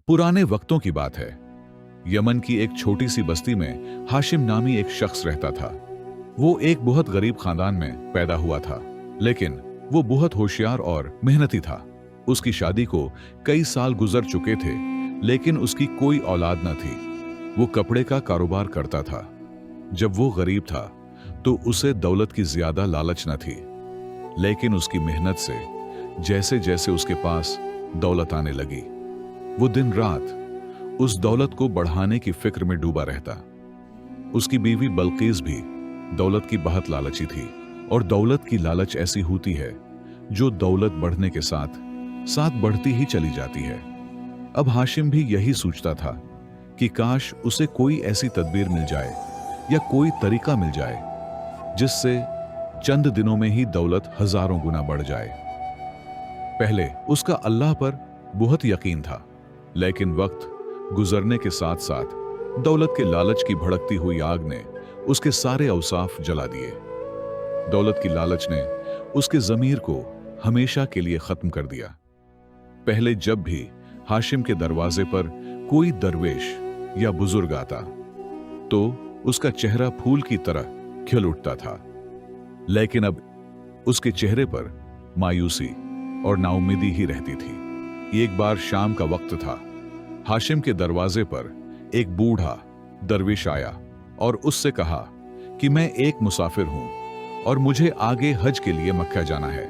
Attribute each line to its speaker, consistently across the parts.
Speaker 1: पुराने वक्तों की बात है। यमन की एक छोटी सी बस्ती में हाशिम नामी एक शख्स रहता था। वो एक बहुत गरीब खानदान में पैदा हुआ था, लेकिन वो बहुत होशियार और मेहनती था। उसकी शादी को कई साल गुजर चुके थे, लेकिन उसकी कोई औलाद न थी। वो कपड़े का कारोबार करता था। जब वो गरीब था तो उसे दौलत की ज्यादा लालच न थी, लेकिन उसकी मेहनत से जैसे जैसे उसके पास दौलत आने लगी, वो दिन रात उस दौलत को बढ़ाने की फिक्र में डूबा रहता। उसकी बीवी बल्कीस भी दौलत की बहुत लालची थी, और दौलत की लालच ऐसी होती है जो दौलत बढ़ने के साथ साथ बढ़ती ही चली जाती है। अब हाशिम भी यही सोचता था कि काश उसे कोई ऐसी तदबीर मिल जाए या कोई तरीका मिल जाए जिससे चंद दिनों में ही दौलत हजारों गुना बढ़ जाए। पहले उसका अल्लाह पर बहुत यकीन था, लेकिन वक्त गुजरने के साथ साथ दौलत के लालच की भड़कती हुई आग ने उसके सारे औसाफ जला दिए। दौलत की लालच ने उसके ज़मीर को हमेशा के लिए खत्म कर दिया। पहले जब भी हाशिम के दरवाजे पर कोई दरवेश या बुजुर्ग आता तो उसका चेहरा फूल की तरह खिल उठता था, लेकिन अब उसके चेहरे पर मायूसी और नाउम्मीदी ही रहती थी। एक बार शाम का वक्त था। हाशिम के दरवाजे पर एक बूढ़ा दरवेश आया और उससे कहा कि मैं एक मुसाफिर हूं और मुझे आगे हज के लिए मक्का जाना है।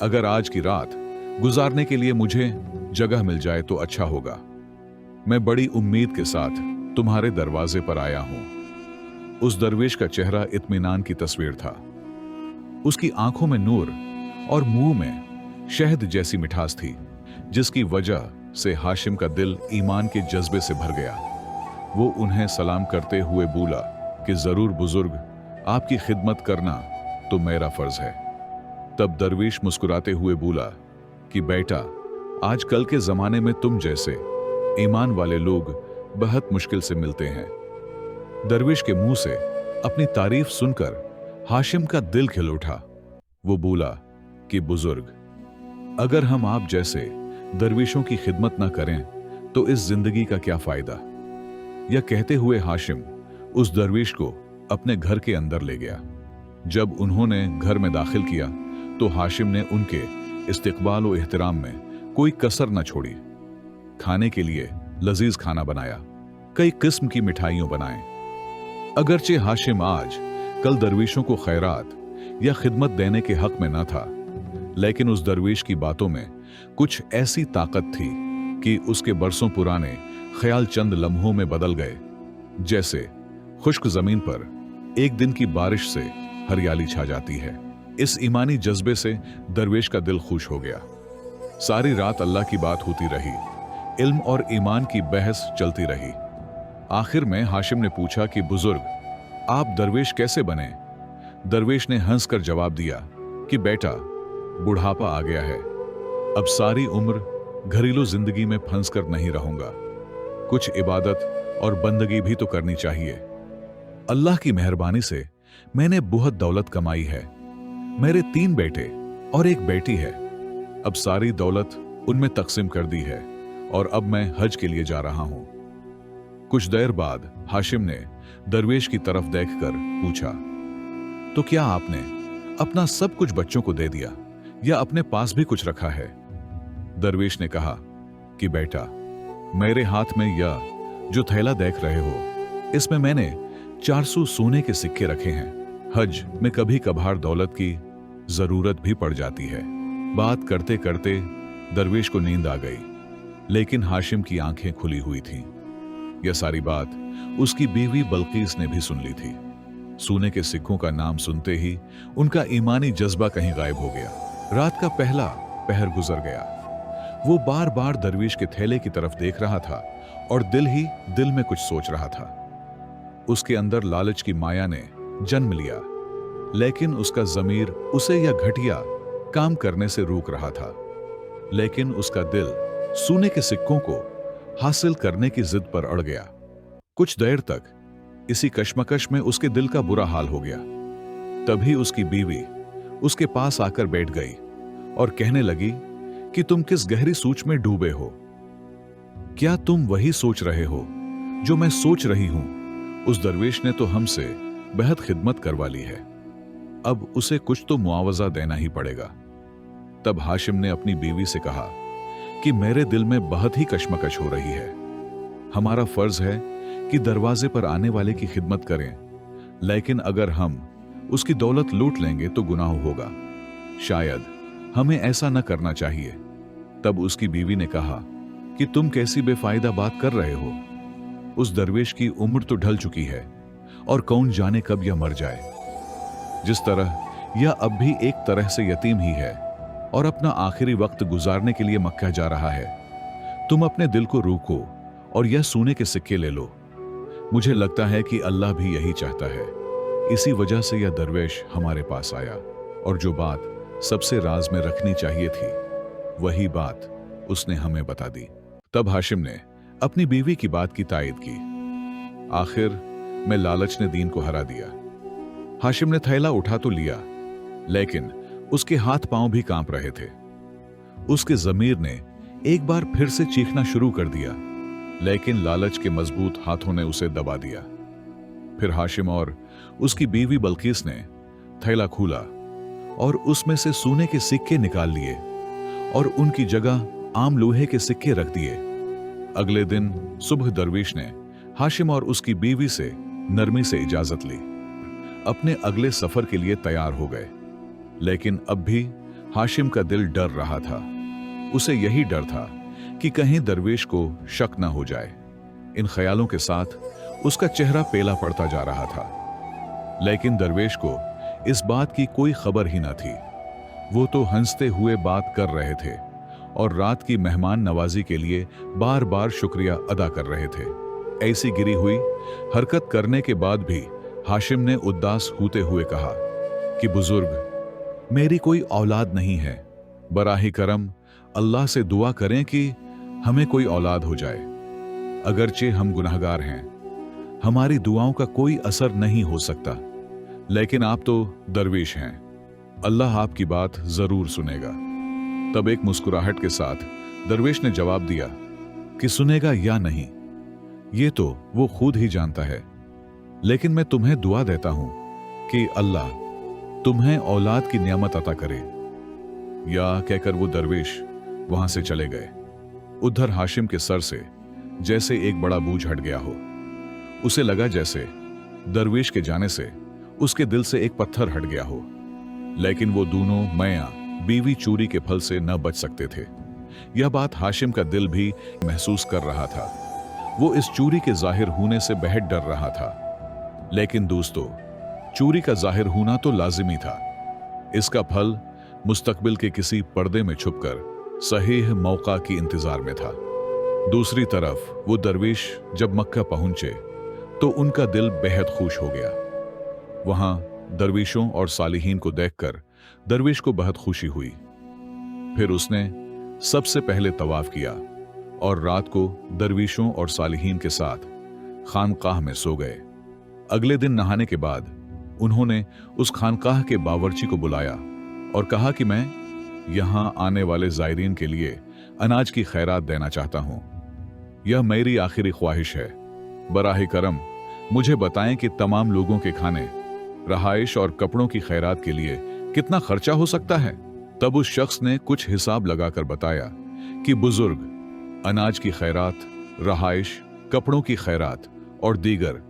Speaker 1: अगर आज की रात गुजारने के लिए मुझे जगह मिल जाए तो अच्छा होगा। मैं बड़ी उम्मीद के साथ तुम्हारे दरवाजे पर आया हूं। उस दरवेश का चेहरा इत्मीनान की तस्वीर था। उसकी आंखों में नूर और मुंह में शहद जैसी मिठास थी, जिसकी वजह से हाशिम का दिल ईमान के जज्बे से भर गया। वो उन्हें सलाम करते हुए बोला कि जरूर बुजुर्ग, आपकी खिदमत करना तो मेरा फर्ज है। तब दरवेश मुस्कुराते हुए बोला कि बेटा, आजकल के जमाने में तुम जैसे ईमान वाले लोग बहुत मुश्किल से मिलते हैं। दरवेश के मुंह से अपनी तारीफ सुनकर हाशिम का दिल खिल उठा। वो बोला कि बुजुर्ग, अगर हम आप जैसे दरवेशों की खिदमत ना करें तो इस जिंदगी का क्या फायदा। यह कहते हुए हाशिम उस दरवेश को अपने घर के अंदर ले गया। जब उन्होंने घर में दाखिल किया तो हाशिम ने उनके इस्तकबाल और एहतराम में कोई कसर न छोड़ी। खाने के लिए लजीज खाना बनाया, कई किस्म की मिठाइयों बनाए। अगरचे हाशिम आज कल दरवेशों को खैरात या खिदमत देने के हक में न था, लेकिन उस दरवेश की बातों में कुछ ऐसी ताकत थी कि उसके बरसों पुराने ख्याल चंद लम्हों में बदल गए। जैसे खुश्क जमीन पर एक दिन की बारिश से हरियाली छा जाती है। इस ईमानी जज्बे से दरवेश का दिल खुश हो गया। सारी रात अल्लाह की बात होती रही, इल्म और ईमान की बहस चलती रही। आखिर में हाशिम ने पूछा कि बुजुर्ग, आप दरवेश कैसे बने। दरवेश ने हंसकर जवाब दिया कि बेटा, बुढ़ापा आ गया है, अब सारी उम्र घरेलू जिंदगी में फंसकर नहीं रहूंगा। कुछ इबादत और बंदगी भी तो करनी चाहिए। अल्लाह की मेहरबानी से मैंने बहुत दौलत कमाई है। मेरे 3 बेटे और एक बेटी है। अब सारी दौलत उनमें तकसीम कर दी है और अब मैं हज के लिए जा रहा हूं। कुछ देर बाद हाशिम ने दरवेश की तरफ देखकर पूछा, तो क्या आपने अपना सब कुछ बच्चों को दे दिया या अपने पास भी कुछ रखा है। दरवेश ने कहा कि बेटा, मेरे हाथ में यह जो थैला देख रहे हो, इसमें मैंने 400 सोने के सिक्के रखे हैं। हज में कभी कभार दौलत की जरूरत भी पड़ जाती है। बात करते करते दरवेश को नींद आ गई, लेकिन हाशिम की आंखें खुली हुई थीं। यह सारी बात उसकी बीवी बल्कीस ने भी सुन ली थी। सोने के सिक्कों का नाम सुनते ही उनका ईमानी जज्बा कहीं गायब हो गया। रात का पहला पहर गुजर गया। वो बार बार दरवेश के थैले की तरफ देख रहा था और दिल ही दिल में कुछ सोच रहा था। उसके अंदर लालच की माया ने जन्म लिया, लेकिन उसका ज़मीर उसे यह घटिया काम करने से रोक रहा था। लेकिन उसका दिल सोने के सिक्कों को हासिल करने की जिद पर अड़ गया। कुछ देर तक इसी कश्मकश में उसके दिल का बुरा हाल हो गया। तभी उसकी बीवी उसके पास आकर बैठ गई और कहने लगी कि तुम किस गहरी सोच में डूबे हो। क्या तुम वही सोच रहे हो जो मैं सोच रही हूं? उस दरवेश ने तो हमसे बेहद खिदमत करवा ली है, अब उसे कुछ तो मुआवजा देना ही पड़ेगा। तब हाशिम ने अपनी बीवी से कहा कि मेरे दिल में बहुत ही कशमकश हो रही है। हमारा फर्ज है कि दरवाजे पर आने वाले की खिदमत करें, लेकिन अगर हम उसकी दौलत लूट लेंगे तो गुनाह होगा। शायद हमें ऐसा न करना चाहिए। तब उसकी बीवी ने कहा कि तुम कैसी बेफायदा बात कर रहे हो? उस दरवेश की उम्र तो ढल चुकी है और कौन जाने कब यह मर जाए। जिस तरह यह अब भी एक तरह से यतीम ही है और अपना आखिरी वक्त गुजारने के लिए मक्का जा रहा है, तुम अपने दिल को रोको और यह सोने के सिक्के ले लो। मुझे लगता है कि अल्लाह भी यही चाहता है। इसी वजह से यह दरवेश हमारे पास आया और जो बात सबसे राज में रखनी चाहिए थी वही बात उसने हमें बता दी। तब हाशिम ने अपनी बीवी की बात की तायद की। आखिर में लालच ने दीन को हरा दिया। हाशिम ने थैला उठा तो लिया, लेकिन उसके हाथ पांव भी कांप रहे थे। उसके ज़मीर ने एक बार फिर से चीखना शुरू कर दिया, लेकिन लालच के मजबूत हाथों ने उसे दबा दिया। फिर हाशिम और उसकी बीवी बल्कीस ने थैला खोला और उसमें से सोने के सिक्के निकाल लिए और उनकी जगह आम लोहे के सिक्के रख दिए। अगले दिन सुबह दरवेश ने हाशिम और उसकी बीवी से नरमी से इजाजत ली। अपने अगले सफर के लिए तैयार हो गए, लेकिन अब भी हाशिम का दिल डर रहा था। उसे यही डर था कि कहीं दरवेश को शक न हो जाए। इन ख्यालों के साथ उसका चेहरा पेला पड़ता जा रहा था, लेकिन दरवेश को इस बात की कोई खबर ही न थी। वो तो हंसते हुए बात कर रहे थे और रात की मेहमान नवाजी के लिए बार बार शुक्रिया अदा कर रहे थे। ऐसी गिरी हुई हरकत करने के बाद भी हाशिम ने उदास होते हुए कहा कि बुजुर्ग, मेरी कोई औलाद नहीं है। बराही करम अल्लाह से दुआ करें कि हमें कोई औलाद हो जाए। अगरचे हम गुनहगार हैं, हमारी दुआओं का कोई असर नहीं हो सकता, लेकिन आप तो दरवेश हैं, अल्लाह आपकी बात जरूर सुनेगा। तब एक मुस्कुराहट के साथ दरवेश ने जवाब दिया कि सुनेगा या नहीं ये तो वो खुद ही जानता है, लेकिन मैं तुम्हें दुआ देता हूं कि अल्लाह तुम्हें औलाद की नियामत अता करे। या कहकर वो दरवेश वहां से चले गए। उधर हाशिम के सर से जैसे एक बड़ा बोझ हट गया हो। उसे लगा जैसे दरवेश के जाने से उसके दिल से एक पत्थर हट गया हो, लेकिन वो दोनों मैया बीवी चोरी के फल से न बच सकते थे। यह बात हाशिम का दिल भी महसूस कर रहा था। वो इस चोरी के जाहिर होने से बेहद डर रहा था, लेकिन दोस्तों, चोरी का जाहिर होना तो लाजिमी था। इसका फल मुस्तकबिल के किसी पर्दे में छुपकर सही मौका की इंतजार में था। दूसरी तरफ वो दरवेश जब मक्का पहुंचे तो उनका दिल बेहद खुश हो गया। वहां दरवेशों और सालिहीन को देखकर दरवेश को बहुत खुशी हुई। फिर उसने सबसे पहले तवाफ किया और रात को दरवेशों और सालिहीन के साथ खानकाह में सो गए। अगले दिन नहाने के बाद उन्होंने उस खानकाह के बावर्ची को बुलाया और कहा कि मैं यहां आने वाले जायरीन के लिए अनाज की खैरात देना चाहता हूं। यह मेरी आखिरी ख्वाहिश है। बराहे करम मुझे बताएं कि तमाम लोगों के खाने, रहाइश और कपड़ों की खैरात के लिए कितना खर्चा हो सकता है। तब उस शख्स ने कुछ हिसाब लगाकर बताया कि बुजुर्ग, अनाज की खैरात, रहाइश, कपड़ों की खैरात और दीगर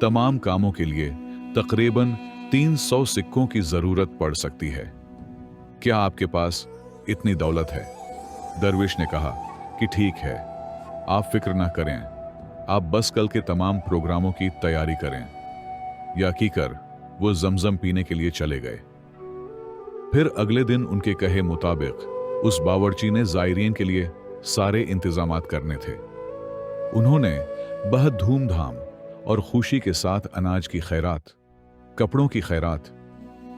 Speaker 1: तमाम कामों के लिए तकरीबन 300 सिक्कों की जरूरत पड़ सकती है। क्या आपके पास इतनी दौलत है? दरवेश ने कहा कि ठीक है, आप फिक्र ना करें, आप बस कल के तमाम प्रोग्रामों की तैयारी करें। या कीकर वो जमजम पीने के लिए चले गए। फिर अगले दिन उनके कहे मुताबिक उस बावर्ची ने जायरीन के लिए सारे इंतजामात करने थे। उन्होंने बहुत धूमधाम और खुशी के साथ अनाज की खैरात, कपड़ों की खैरात,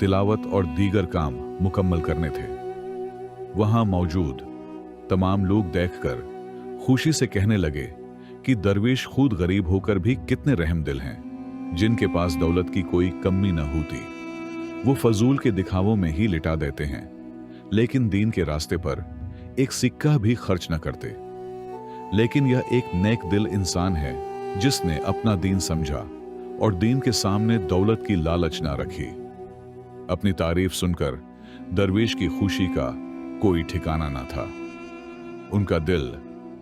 Speaker 1: तिलावत और दीगर काम मुकम्मल करने थे। वहां मौजूद तमाम लोग देखकर खुशी से कहने लगे कि दरवेश खुद गरीब होकर भी कितने रहमदिल हैं, जिनके पास दौलत की कोई कमी न होती। वो फजूल के दिखावों में ही लिटा देते हैं, लेकिन दीन के रास्ते पर एक सिक्का भी खर्च न करते। लेकिन यह एक नेक दिल इंसान है जिसने अपना दीन समझा और दीन के सामने दौलत की लालच ना रखी। अपनी तारीफ सुनकर दरवेश की खुशी का कोई ठिकाना ना था। उनका दिल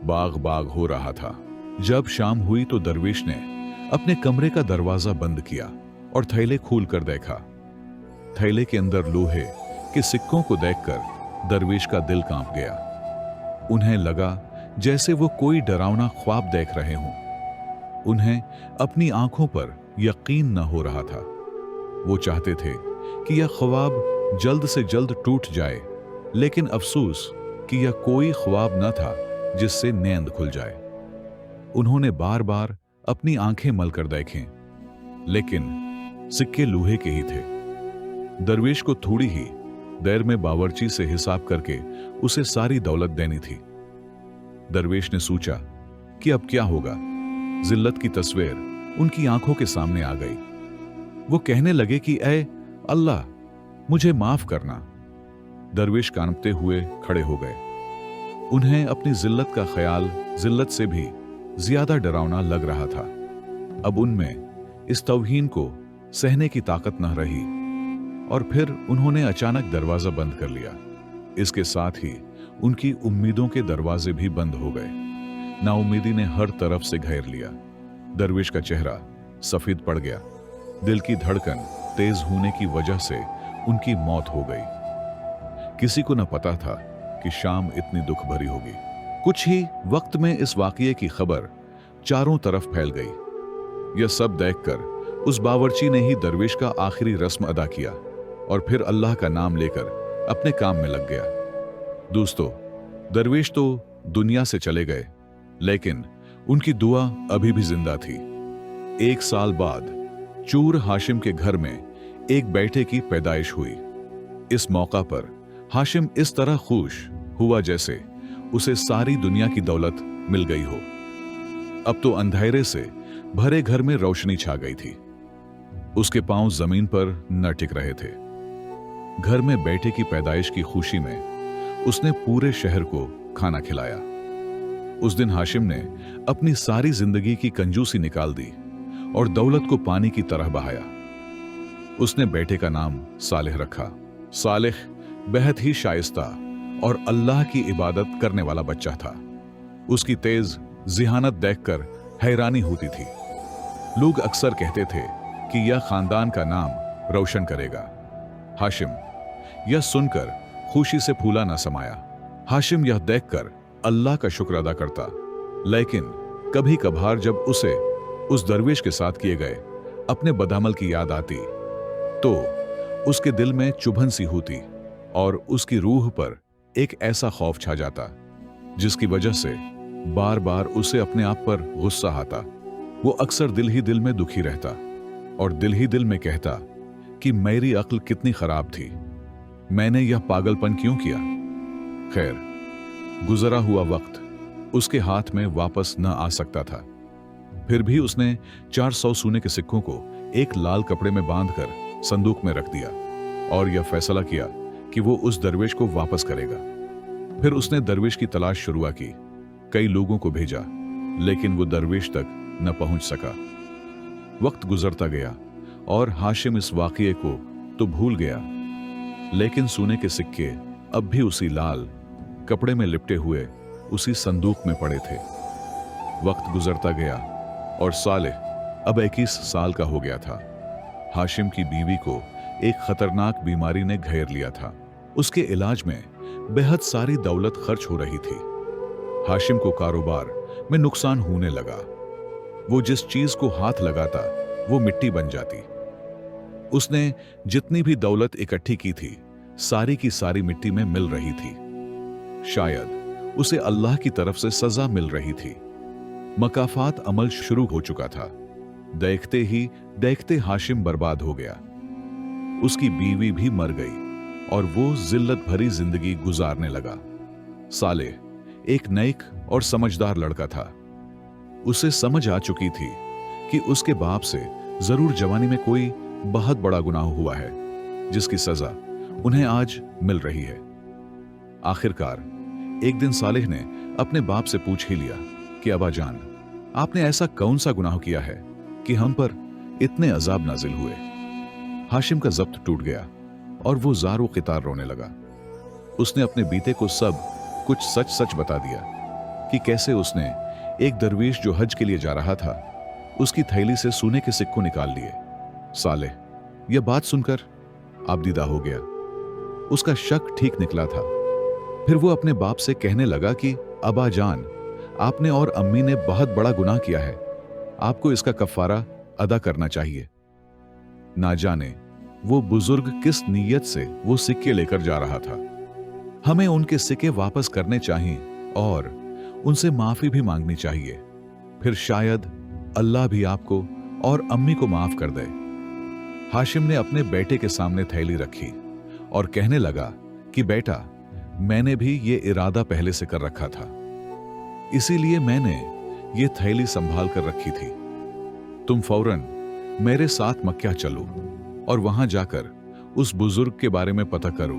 Speaker 1: बाग बाग हो रहा था। जब शाम हुई तो दरवेश ने अपने कमरे का दरवाजा बंद किया और थैले खोल कर देखा। थैले के अंदर लोहे के सिक्कों को देखकर दरवेश का दिल कांप गया। उन्हें लगा जैसे वो कोई डरावना ख्वाब देख रहे हों। उन्हें अपनी आंखों पर यकीन न हो रहा था। वो चाहते थे कि यह ख्वाब जल्द से जल्द टूट जाए, लेकिन अफसोस कि यह कोई ख्वाब न था जिससे नींद खुल जाए। उन्होंने बार बार अपनी आंखें मलकर देखें, लेकिन सिक्के लोहे के ही थे। दरवेश को थोड़ी ही देर में बावर्ची से हिसाब करके उसे सारी दौलत देनी थी। दरवेश ने सोचा कि अब क्या होगा। जिल्लत की तस्वीर उनकी आंखों के सामने आ गई। वो कहने लगे कि ऐ अल्लाह, मुझे माफ करना। दरवेश कांपते हुए खड़े हो गए। उन्हें अपनी जिल्लत का ख्याल जिल्लत से भी ज्यादा डरावना लग रहा था। अब उनमें इस तौहीन को सहने की ताकत न रही और फिर उन्होंने अचानक दरवाजा बंद कर लिया। इसके साथ ही उनकी उम्मीदों के दरवाजे भी बंद हो गए। नाउमीदी ने हर तरफ से घेर लिया। दरवेश का चेहरा सफेद पड़ गया। दिल की धड़कन तेज होने की वजह से उनकी मौत हो गई। किसी को न पता था कि शाम इतनी दुख भरी होगी। कुछ ही वक्त में इस वाकये की खबर चारों तरफ फैल गई। यह सब देखकर उस बावर्ची ने ही दरवेश का आखिरी रस्म अदा किया और फिर अल्लाह का नाम लेकर अपने काम में लग गया। दोस्तों, दरवेश तो दुनिया से चले गए, लेकिन उनकी दुआ अभी भी जिंदा थी। 1 साल बाद चूर हाशिम के घर में एक बेटे की पैदाइश हुई। इस मौका पर हाशिम इस तरह खुश हुआ जैसे उसे सारी दुनिया की दौलत मिल गई हो। अब तो अंधेरे से भरे घर में रोशनी छा गई थी। उसके पांव जमीन पर न टिक रहे थे। घर में बेटे की पैदाइश की खुशी में उसने पूरे शहर को खाना खिलाया। उस दिन हाशिम ने अपनी सारी जिंदगी की कंजूसी निकाल दी और दौलत को पानी की तरह बहाया। उसने बेटे का नाम सालेह रखा। सालेह बेहद ही शाइस्ता और अल्लाह की इबादत करने वाला बच्चा था। उसकी तेज जिहानत देखकर हैरानी होती थी। लोग अक्सर कहते थे कि यह खानदान का नाम रोशन करेगा। हाशिम यह सुनकर खुशी से फूला न समाया। हाशिम यह देखकर अल्लाह का शुक्र अदा करता, लेकिन कभी कभार जब उसे उस दरवेश के साथ किए गए अपने बदअमल की याद आती तो उसके दिल में चुभन सी होती और उसकी रूह पर एक ऐसा खौफ छा जाता जिसकी वजह से बार बार उसे अपने आप पर गुस्सा आता। वो अक्सर दिल ही दिल में दुखी रहता और दिल ही दिल में कहता कि मेरी अक्ल कितनी खराब थी, मैंने यह पागलपन क्यों किया। खैर, गुजरा हुआ वक्त उसके हाथ में वापस न आ सकता था। फिर भी उसने 400 सोने के सिक्कों को एक लाल कपड़े में बांधकर संदूक में रख दिया और यह फैसला किया कि वो उस दरवेश को वापस करेगा। फिर उसने दरवेश की तलाश शुरू की। कई लोगों को भेजा, लेकिन वो दरवेश तक न पहुंच सका। वक्त गुजरता गया और हाशिम इस वाकये को तो भूल गया, लेकिन सोने के सिक्के अब भी उसी लाल कपड़े में लिपटे हुए उसी संदूक में पड़े थे। वक्त गुजरता गया और सालेह अब 21 साल का हो गया था। हाशिम की बीवी को एक खतरनाक बीमारी ने घेर लिया था। उसके इलाज में बेहद सारी दौलत खर्च हो रही थी। हाशिम को कारोबार में नुकसान होने लगा। वो जिस चीज को हाथ लगाता वो मिट्टी बन जाती। उसने जितनी भी दौलत इकट्ठी की थी सारी की सारी मिट्टी में मिल रही थी। शायद उसे अल्लाह की तरफ से सजा मिल रही थी। मकाफात अमल शुरू हो चुका था। देखते ही देखते हाशिम बर्बाद हो गया। उसकी बीवी भी मर गई और वो जिल्लत भरी जिंदगी गुजारने लगा। सालेह एक नेक और समझदार लड़का था। उसे समझ आ चुकी थी कि उसके बाप से जरूर जवानी में कोई बहुत बड़ा गुनाह हुआ है, जिसकी सजा उन्हें आज मिल रही है। आखिरकार एक दिन सालेह ने अपने बाप से पूछ ही लिया कि अबा जान, आपने ऐसा कौन सा गुनाह किया है कि हम पर इतने अजाब नाजिल हुए। हाशिम का जब्त टूट गया और वो ज़ारो क़ितार रोने लगा। उसने अपने बीते को सब कुछ सच सच बता दिया कि कैसे उसने एक दरवेश जो हज के लिए जा रहा था, उसकी थैली से सोने के सिक्कों निकाल लिए। सालेह यह बात सुनकर आबदीदा हो गया। उसका शक ठीक निकला था। फिर वो अपने बाप से कहने लगा कि अबा जान, आपने और अम्मी ने बहुत बड़ा गुनाह किया है, आपको इसका कफ़ारा अदा करना चाहिए। ना जाने वो बुजुर्ग किस नीयत से वो सिक्के लेकर जा रहा था। हमें उनके सिक्के वापस करने चाहिए और उनसे माफी भी मांगनी चाहिए, फिर शायद अल्लाह भी आपको और अम्मी को माफ कर दे। हाशिम ने अपने बेटे के सामने थैली रखी और कहने लगा कि बेटा, मैंने भी ये इरादा पहले से कर रखा था, इसीलिए मैंने ये थैली संभाल कर रखी थी। तुम फौरन मेरे साथ मक्का चलो और वहां जाकर उस बुजुर्ग के बारे में पता करो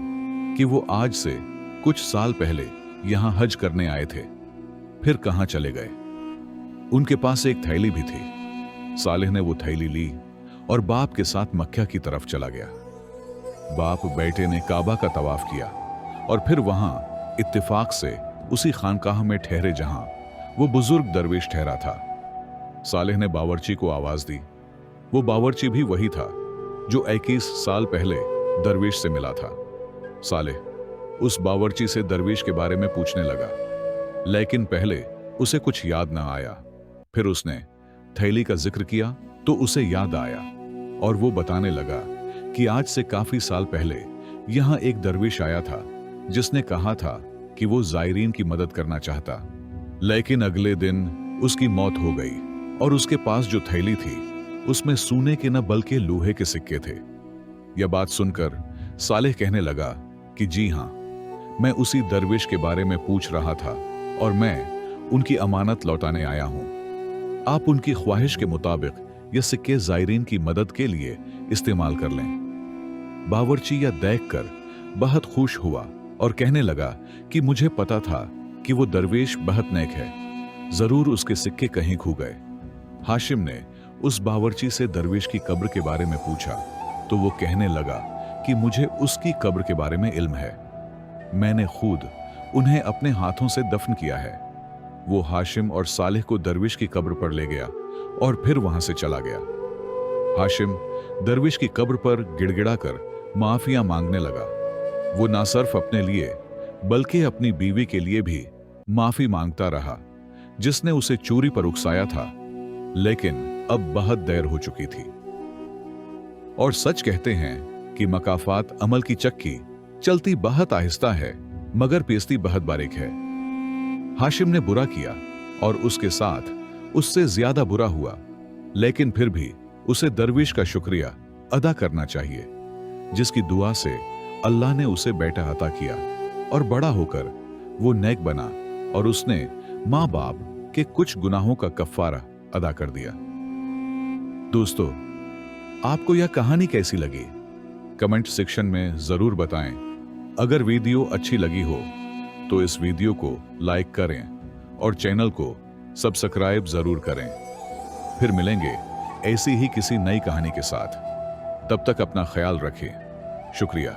Speaker 1: कि वो आज से कुछ साल पहले यहां हज करने आए थे, फिर कहां चले गए। उनके पास एक थैली भी थी। सालेह ने वो थैली ली और बाप के साथ मक्का की तरफ चला गया। बाप बेटे ने काबा का तवाफ किया और फिर वहां इत्तेफाक से उसी खानकाह में ठहरे जहां वो बुजुर्ग दरवेश ठहरा था। सालेह ने बावर्ची को आवाज दी। वो बावर्ची भी वही था जो 21 साल पहले दरवेश से मिला था। सालेह उस बावर्ची से दरवेश के बारे में पूछने लगा, लेकिन पहले उसे कुछ याद ना आया। फिर उसने थैली का जिक्र किया तो उसे याद आया और वो बताने लगा कि आज से काफी साल पहले यहां एक दरवेश आया था जिसने कहा था कि वो जायरीन की मदद करना चाहता, लेकिन अगले दिन उसकी मौत हो गई और उसके पास जो थैली थी उसमें सोने के न बल्कि लोहे के सिक्के थे। यह बात सुनकर सालेह कहने लगा कि जी हां, मैं उसी दरवेश के बारे में पूछ रहा था और मैं उनकी अमानत लौटाने आया हूं। आप उनकी ख्वाहिश के मुताबिक ये सिक्के जायरीन की मदद के लिए इस्तेमाल कर लें। बावर्ची यह देखकर बहुत खुश हुआ और कहने लगा कि मुझे पता था कि वो दरवेश बहुत नेक है, जरूर उसके सिक्के कहीं खो गए। हाशिम ने उस बावर्ची से दरवेश की कब्र के बारे में पूछा तो वो कहने लगा कि मुझे उसकी कब्र के बारे में इल्म है, मैंने खुद उन्हें अपने हाथों से दफन किया है। वो हाशिम और सालेह को दरवेश की कब्र पर ले गया और फिर वहां से चला गया। हाशिम दरवेश की कब्र पर गिड़गिड़ाकर माफिया मांगने लगा। वो ना सिर्फ अपने लिए बल्कि अपनी बीवी के लिए भी माफी मांगता रहा, जिसने उसे चोरी पर उकसाया था, लेकिन अब बहुत देर हो चुकी थी। और सच कहते हैं कि मकाफात अमल की चक्की चलती बहुत आहिस्ता है मगर पीसती बहुत बारीक है। हाशिम ने बुरा किया और उसके साथ उससे ज्यादा बुरा हुआ, लेकिन फिर भी उसे दरवेश का शुक्रिया अदा करना चाहिए, जिसकी दुआ से अल्लाह ने उसे बेटा अता किया और बड़ा होकर वो नेक बना और उसने माँ बाप के कुछ गुनाहों का कफ़ारा अदा कर दिया। दोस्तों, आपको यह कहानी कैसी लगी? कमेंट सेक्शन में जरूर बताएं। अगर वीडियो अच्छी लगी हो तो इस वीडियो को लाइक करें और चैनल को सब्सक्राइब जरूर करें। फिर मिलेंगे ऐसी ही किसी नई कहानी के साथ। तब तक अपना ख्याल रखें। शुक्रिया।